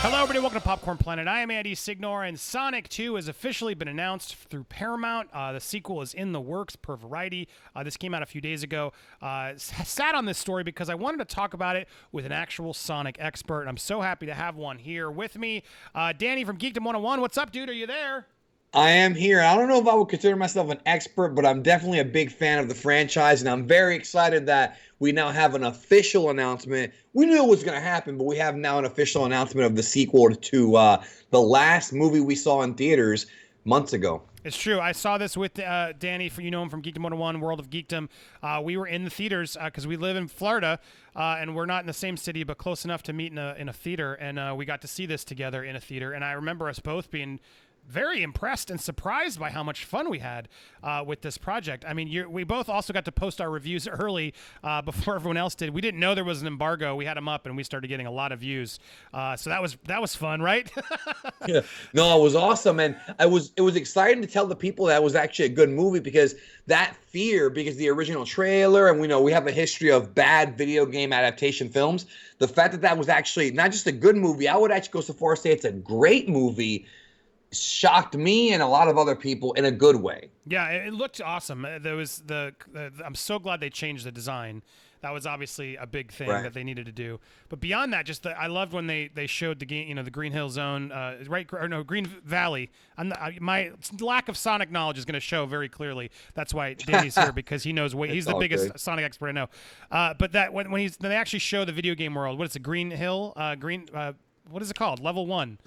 Hello, everybody. Welcome to Popcorn Planet. I am Andy Signor, and Sonic 2 has officially been announced through Paramount. The sequel is in the works per Variety. This came out a few days ago. Sat on this story because I wanted to talk about it with an actual Sonic expert, and I'm so happy to have one here with me. Danny from Geekdom101. What's up, dude? Are you there? I am here. I don't know if I would consider myself an expert, but I'm definitely a big fan of the franchise, and I'm very excited that we now have an official announcement. We knew it was going to happen, but we have now an official announcement of the sequel to the last movie we saw in theaters months ago. It's true. I saw this with Danny, you know him from Geekdom101, World of Geekdom. We were in the theaters because we live in Florida, and we're not in the same city, but close enough to meet in a theater, and we got to see this together in a theater. And I remember us both being very impressed and surprised by how much fun we had with this project. I mean, we both also got to post our reviews early before everyone else did. We didn't know there was an embargo. We had them up, and we started getting a lot of views. So that was fun, right? Yeah. No, it was awesome, and it was exciting to tell the people that it was actually a good movie because that fear, because the original trailer, and we have a history of bad video game adaptation films. The fact that that was actually not just a good movie, I would actually go so far as to say it's a great movie, shocked me and a lot of other people in a good way. Yeah, it looked awesome. There was I'm so glad they changed the design. That was obviously a big thing that they needed to do. But beyond that, I loved when they showed the game, the Green Hill Zone, Green Valley. My lack of Sonic knowledge is going to show very clearly. That's why Danny's here, because he knows he's the biggest Sonic expert I know. But that when they actually show the video game world, what is it? Green Hill, what is it called? Level 1.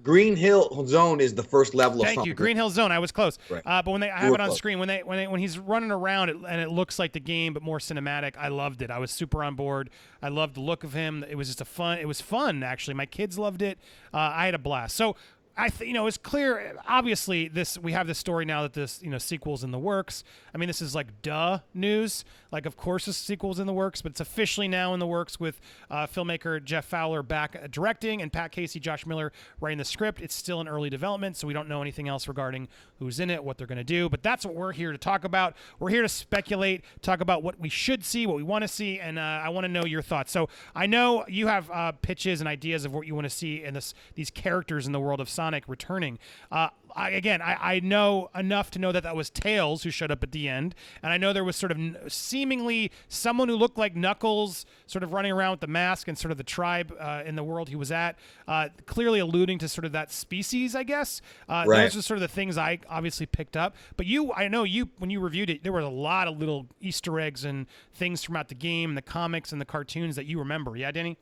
Green Hill Zone is the first level of Thank you, Green Hill Zone. I was close. Right. But when I have it on screen, when he's running around and it looks like the game but more cinematic, I loved it. I was super on board. I loved the look of him. It was just it was fun actually. My kids loved it. I had a blast. So it's clear. Obviously, we have this story now that this sequel's in the works. I mean, this is like news. Like, of course, this sequel's in the works, but it's officially now in the works with filmmaker Jeff Fowler back directing and Pat Casey, Josh Miller writing the script. It's still in early development, so we don't know anything else regarding who's in it, what they're going to do. But that's what we're here to talk about. We're here to speculate, talk about what we should see, what we want to see, and I want to know your thoughts. So I know you have pitches and ideas of what you want to see in these characters in the world of Sonic returning. I know enough to know that was Tails who showed up at the end, and I know there was sort of seemingly someone who looked like Knuckles sort of running around with the mask and sort of the tribe in the world he was at, clearly alluding to sort of that species, I guess. Those are sort of the things I obviously picked up. But I know when you reviewed it, there were a lot of little Easter eggs and things throughout the game, the comics and the cartoons that you remember. Yeah, Danny?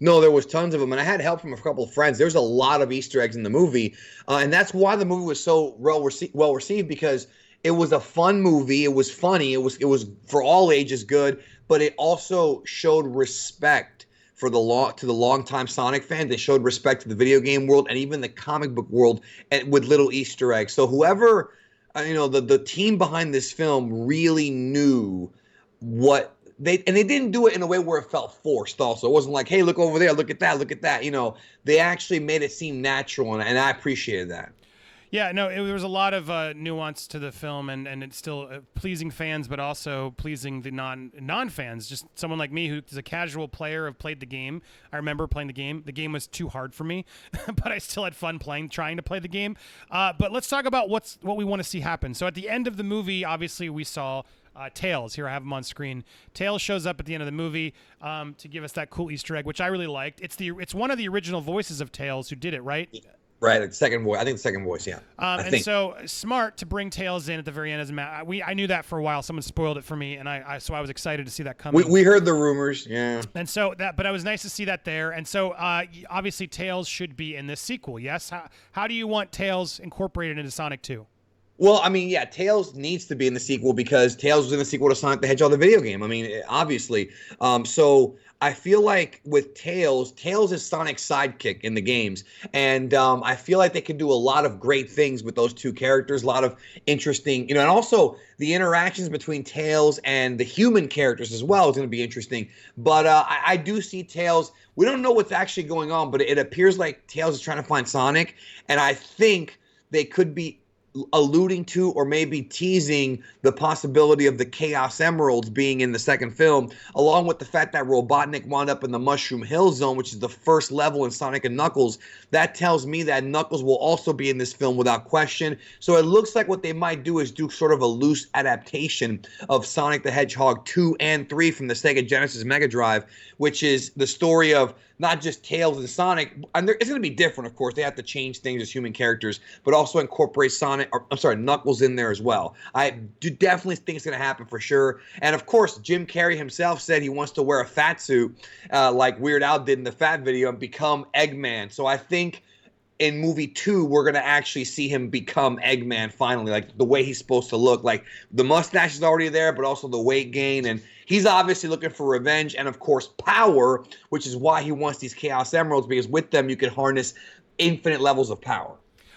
No, there was tons of them, and I had help from a couple of friends. There's a lot of Easter eggs in the movie, and that's why the movie was so well received, because it was a fun movie. It was funny. It was for all ages good, but it also showed respect to the longtime Sonic fans. They showed respect to the video game world and even the comic book world, and with little Easter eggs. So whoever, the team behind this film really knew what. They didn't do it in a way where it felt forced also. It wasn't like, hey, look over there, look at that. They actually made it seem natural, and I appreciated that. Yeah, no, there was a lot of nuance to the film, and it's still pleasing fans, but also pleasing the non-fans. Just someone like me who is a casual player, have played the game. I remember playing the game. The game was too hard for me, but I still had fun trying to play the game. But let's talk about what we want to see happen. So at the end of the movie, obviously we saw Tails. Here I have him on screen. Tails shows up at the end of the movie to give us that cool Easter egg, which I really liked. It's one of the original voices of Tails who did it, right? Right, the second voice. I think the second voice, yeah. So smart to bring Tails in at the very end as a match. I knew that for a while. Someone spoiled it for me, and I was excited to see that come. We heard the rumors, yeah. And so but it was nice to see that there. And so obviously Tails should be in this sequel. Yes. How do you want Tails incorporated into Sonic 2? Well, I mean, yeah, Tails needs to be in the sequel because Tails was in the sequel to Sonic the Hedgehog, the video game. I mean, obviously. So I feel like with Tails is Sonic's sidekick in the games. And I feel like they can do a lot of great things with those two characters, a lot of interesting, and also the interactions between Tails and the human characters as well is going to be interesting. But I do see Tails. We don't know what's actually going on, but it appears like Tails is trying to find Sonic. And I think they could be alluding to or maybe teasing the possibility of the Chaos Emeralds being in the second film, along with the fact that Robotnik wound up in the Mushroom Hill Zone, which is the first level in Sonic and Knuckles. That tells me that Knuckles will also be in this film without question. So it looks like what they might do is do sort of a loose adaptation of Sonic the Hedgehog 2 and 3 from the Sega Genesis Mega Drive, which is the story of not just Tails and Sonic, and it's going to be different, of course. They have to change things as human characters, but also incorporate Knuckles in there as well. I do definitely think it's going to happen for sure. And of course, Jim Carrey himself said he wants to wear a fat suit, like Weird Al did in the Fat video, and become Eggman. So I think in movie 2, we're going to actually see him become Eggman finally, like the way he's supposed to look. Like the mustache is already there, but also the weight gain. And he's obviously looking for revenge and, of course, power, which is why he wants these Chaos Emeralds, because with them you can harness infinite levels of power.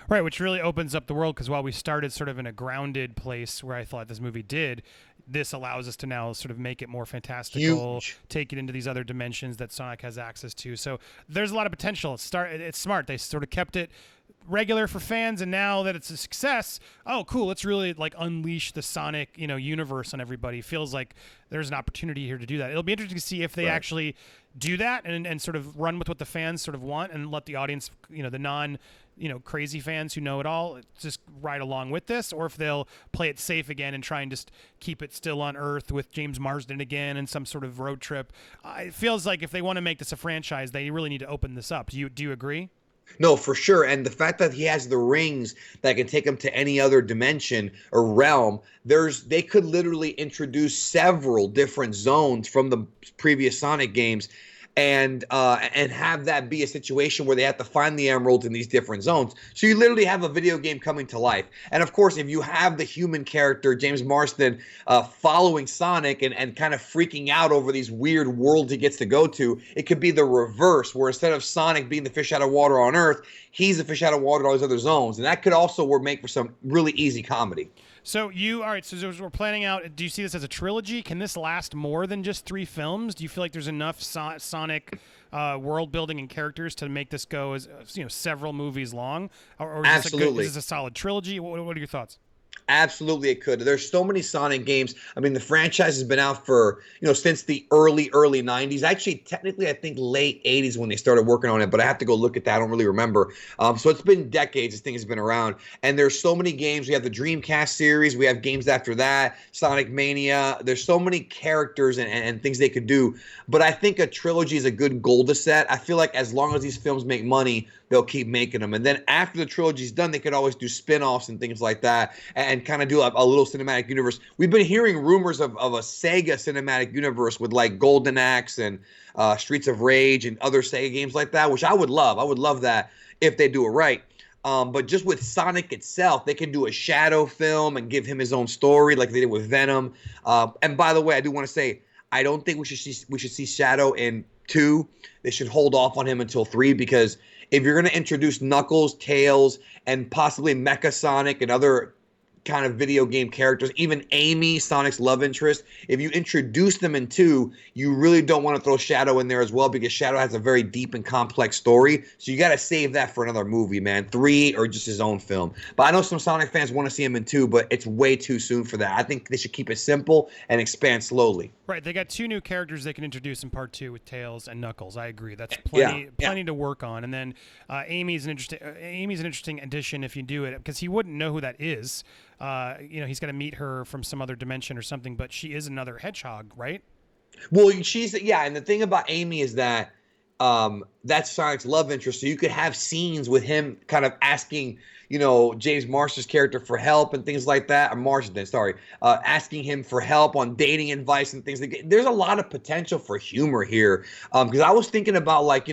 Right, which really opens up the world, because while we started sort of in a grounded place where I thought this movie did, this allows us to now sort of make it more fantastical, take it into these other dimensions that Sonic has access to. So there's a lot of potential. It's smart. They sort of kept it regular for fans, and now that it's a success, oh cool, let's really like unleash the Sonic, universe on everybody. Feels like there's an opportunity here to do that. It'll be interesting to see if they actually do that and sort of run with what the fans sort of want, and let the audience, the non crazy fans who know it all just ride along with this, or if they'll play it safe again and try and just keep it still on Earth with James Marsden again and some sort of road trip. It feels like if they want to make this a franchise, they really need to open this up. Do you agree? No, for sure. And the fact that he has the rings that can take him to any other dimension or realm, they could literally introduce several different zones from the previous Sonic games, and have that be a situation where they have to find the emeralds in these different zones. So you literally have a video game coming to life. And of course, if you have the human character, James Marsden, following Sonic and kind of freaking out over these weird worlds he gets to go to, it could be the reverse, where instead of Sonic being the fish out of water on Earth, he's the fish out of water in all these other zones. And that could also make for some really easy comedy. So all right, so as we're planning out, do you see this as a trilogy? Can this last more than just 3 films? Do you feel like there's enough Sonic world building and characters to make this go as several movies long? Or is Absolutely. Is this a solid trilogy? What are your thoughts? Absolutely, it could. There's so many Sonic games. I mean, the franchise has been out for, since the early 90s. Actually, technically, I think late 80s when they started working on it, but I have to go look at that. I don't really remember. So it's been decades this thing has been around. And there's so many games. We have the Dreamcast series. We have games after that, Sonic Mania. There's so many characters and things they could do. But I think a trilogy is a good goal to set. I feel like as long as these films make money, they'll keep making them. And then after the trilogy's done, they could always do spin-offs and things like that and kind of do a little cinematic universe. We've been hearing rumors of a Sega cinematic universe with like Golden Axe and Streets of Rage and other Sega games like that, which I would love. I would love that if they do it right. But just with Sonic itself, they could do a Shadow film and give him his own story like they did with Venom. And by the way, I do want to say, I don't think we should see Shadow in 2. They should hold off on him until 3, because if you're going to introduce Knuckles, Tails, and possibly Mecha Sonic and other kind of video game characters, even Amy, Sonic's love interest, if you introduce them in 2, you really don't want to throw Shadow in there as well, because Shadow has a very deep and complex story. So you got to save that for another movie, man. 3 or just his own film. But I know some Sonic fans want to see him in 2, but it's way too soon for that. I think they should keep it simple and expand slowly. Right, they got 2 new characters they can introduce in part 2 with Tails and Knuckles. I agree. That's plenty to work on. And then Amy's an interesting addition if you do it, because he wouldn't know who that is. He's got to meet her from some other dimension or something, but she is another hedgehog, right? Well, and the thing about Amy is that that's Sonic's love interest, so you could have scenes with him kind of asking, James Marsden's character for help and things like that, or Marsden, sorry, asking him for help on dating advice and things like that. There's a lot of potential for humor here, because I was thinking about, like,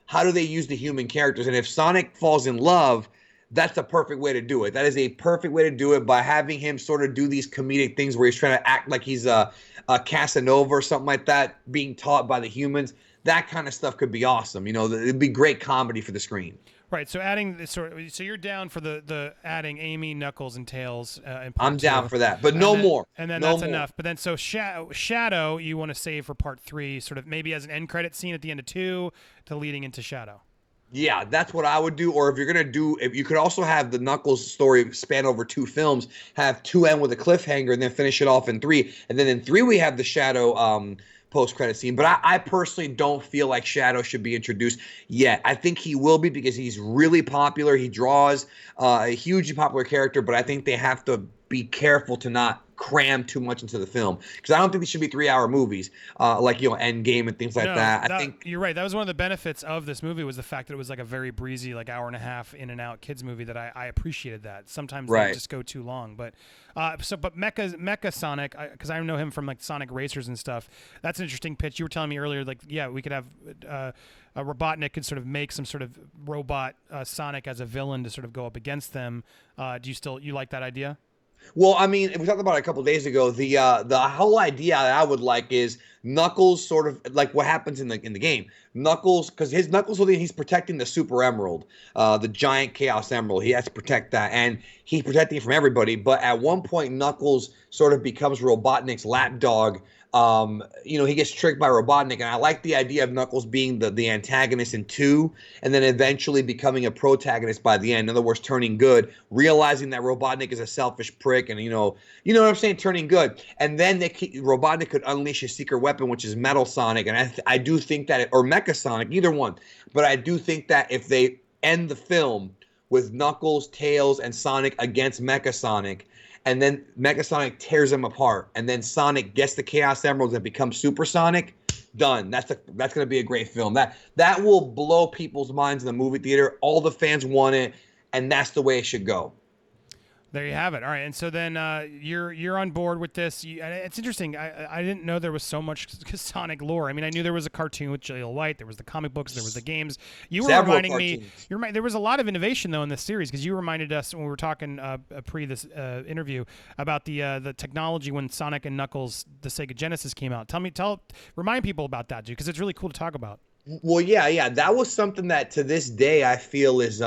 how do they use the human characters, and if Sonic falls in love, that's a perfect way to do it. That is a perfect way to do it, by having him sort of do these comedic things where he's trying to act like he's a Casanova or something like that, being taught by the humans. That kind of stuff could be awesome. It'd be great comedy for the screen. Right. So so you're down for the adding Amy, Knuckles, and Tails in part I'm 2. down for that, but no more. And then no that's more. enough. But then Shadow you want to save for part 3, sort of maybe as an end credit scene at the end of 2 to leading into Shadow. Yeah, that's what I would do. Or if you're gonna do, if you could also have the Knuckles story span over 2 films, have two end with a cliffhanger, and then finish it off in three. And then in three we have the Shadow post credit scene. But I personally don't feel like Shadow should be introduced yet. I think he will be because he's really popular. He draws a hugely popular character, but I think they have to be careful to not cram too much into the film because I don't think these should be 3-hour movies like Endgame and things like No, that. I think you're right. That was one of the benefits of this movie was the fact that it was like a very breezy, like hour and a half in and out kids movie that I appreciated that. Sometimes they just go too long, but Mecha Sonic, because I know him from like Sonic Racers and stuff. That's an interesting pitch. You were telling me earlier, like we could have a Robotnik could sort of make some sort of robot Sonic as a villain to sort of go up against them. Do you like that idea? Well, I mean, we talked about it a couple days ago. The whole idea that I would like is Knuckles, sort of like what happens in the game. Knuckles, because his Knuckles, he's protecting the Super Emerald, the giant Chaos Emerald. He has to protect that, and he's protecting it from everybody. But at one point, Knuckles sort of becomes Robotnik's lapdog. He gets tricked by Robotnik, and I like the idea of Knuckles being the antagonist in 2, and then eventually becoming a protagonist by the end. In other words, turning good, realizing that Robotnik is a selfish prick, and you know what I'm saying, turning good. And then Robotnik could unleash his secret weapon, which is Metal Sonic, and I do think that, or Mecha Sonic, either one. But I do think that if they end the film with Knuckles, Tails, and Sonic against Mecha Sonic, and then Mecha Sonic tears them apart, and then Sonic gets the Chaos Emeralds and becomes Super Sonic, done. That's going to be a great film. That will blow people's minds in the movie theater. All the fans want it, and that's the way it should go. There you have it. All right, and so then you're on board with this. It's interesting. I didn't know there was so much Sonic lore. I mean, I knew there was a cartoon with Jaleel White. There was the comic books. There was the games. You were reminding me. There was a lot of innovation though in this series because you reminded us when we were talking pre this interview about the technology when Sonic and Knuckles, the Sega Genesis came out. Remind people about that, dude, because it's really cool to talk about. Well, yeah, that was something that to this day I feel is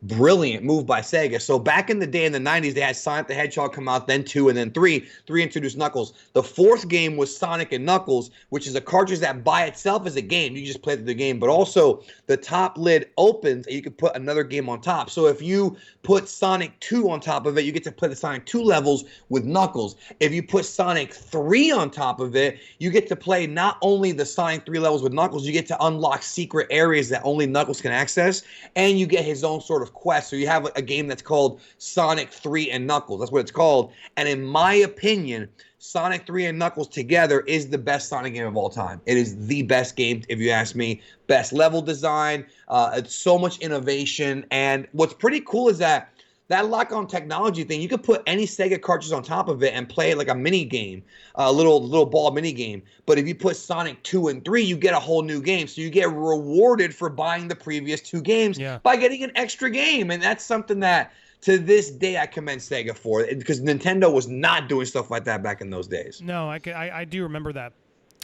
brilliant move by Sega. So back in the day in the 90s, they had Sonic the Hedgehog come out, then 2, and then 3. 3 introduced Knuckles. The fourth game was Sonic and Knuckles, which is a cartridge that by itself is a game. You just play the game, but also the top lid opens and you can put another game on top. So if you put Sonic 2 on top of it, you get to play the Sonic 2 levels with Knuckles. If you put Sonic 3 on top of it, you get to play not only the Sonic 3 levels with Knuckles, you get to unlock secret areas that only Knuckles can access, and you get his own sort of quest. So you have a game that's called Sonic 3 and Knuckles. That's what it's called. And in my opinion, Sonic 3 and Knuckles together is the best Sonic game of all time. It is the best game, if you ask me. Best level design. It's so much innovation. And what's pretty cool is that lock-on technology thing, you could put any Sega cartridge on top of it and play it like a mini game, a little ball mini game. But if you put Sonic 2 and 3, you get a whole new game. So you get rewarded for buying the previous 2 games by getting an extra game. And that's something that, to this day, I commend Sega for, because Nintendo was not doing stuff like that back in those days. No, I do remember that.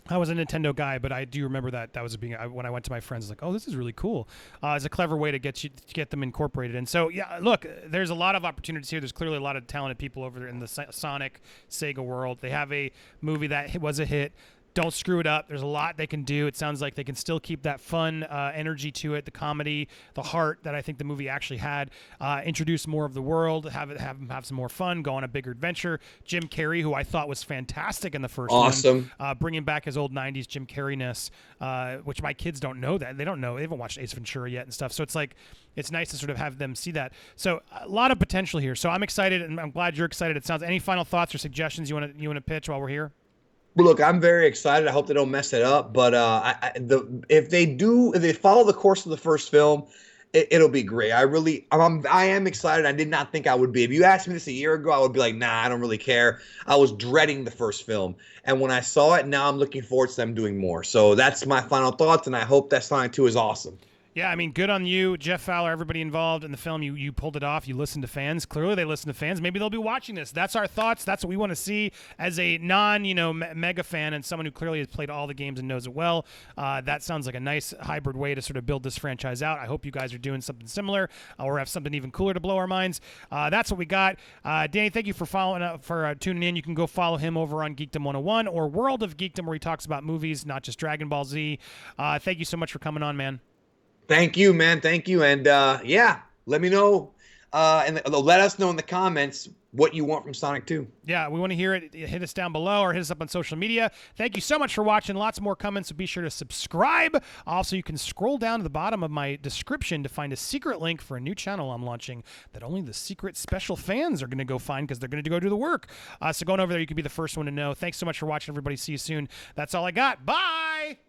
I was a Nintendo guy, but I do remember that was when I went to my friends, like, oh, this is really cool. It's a clever way to get them incorporated. And so, yeah, look, there's a lot of opportunities here. There's clearly a lot of talented people over there in the Sonic Sega world. They have a movie that was a hit. Don't screw it up. There's a lot they can do. It sounds like they can still keep that fun energy to it, the comedy, the heart that I think the movie actually had. Introduce more of the world, have some more fun, go on a bigger adventure. Jim Carrey, who I thought was fantastic in the first one, bringing back his old '90s Jim Carrey-ness, which my kids don't know that. They don't know. They haven't watched Ace Ventura yet and stuff. So it's like it's nice to sort of have them see that. So a lot of potential here. So I'm excited, and I'm glad you're excited. It sounds. Any final thoughts or suggestions you want to pitch while we're here? Look, I'm very excited. I hope they don't mess it up. But if they follow the course of the first film, it'll be great. I am excited. I did not think I would be. If you asked me this a year ago, I would be like, nah, I don't really care. I was dreading the first film. And when I saw it, now I'm looking forward to them doing more. So that's my final thoughts, and I hope that Sonic 2 is awesome. Yeah, I mean, good on you, Jeff Fowler, everybody involved in the film. You pulled it off. You listened to fans. Clearly, they listen to fans. Maybe they'll be watching this. That's our thoughts. That's what we want to see as a mega fan and someone who clearly has played all the games and knows it well. That sounds like a nice hybrid way to sort of build this franchise out. I hope you guys are doing something similar or have something even cooler to blow our minds. That's what we got. Danny, thank you for tuning in. You can go follow him over on Geekdom101 or World of Geekdom, where he talks about movies, not just Dragon Ball Z. Thank you so much for coming on, man. Thank you, man. Thank you. And yeah, let me know and let us know in the comments what you want from Sonic 2. Yeah, we want to hear it. Hit us down below or hit us up on social media. Thank you so much for watching. Lots more coming, so be sure to subscribe. Also, you can scroll down to the bottom of my description to find a secret link for a new channel I'm launching that only the secret special fans are going to go find because they're going to go do the work. So going over there, you can be the first one to know. Thanks so much for watching, everybody. See you soon. That's all I got. Bye!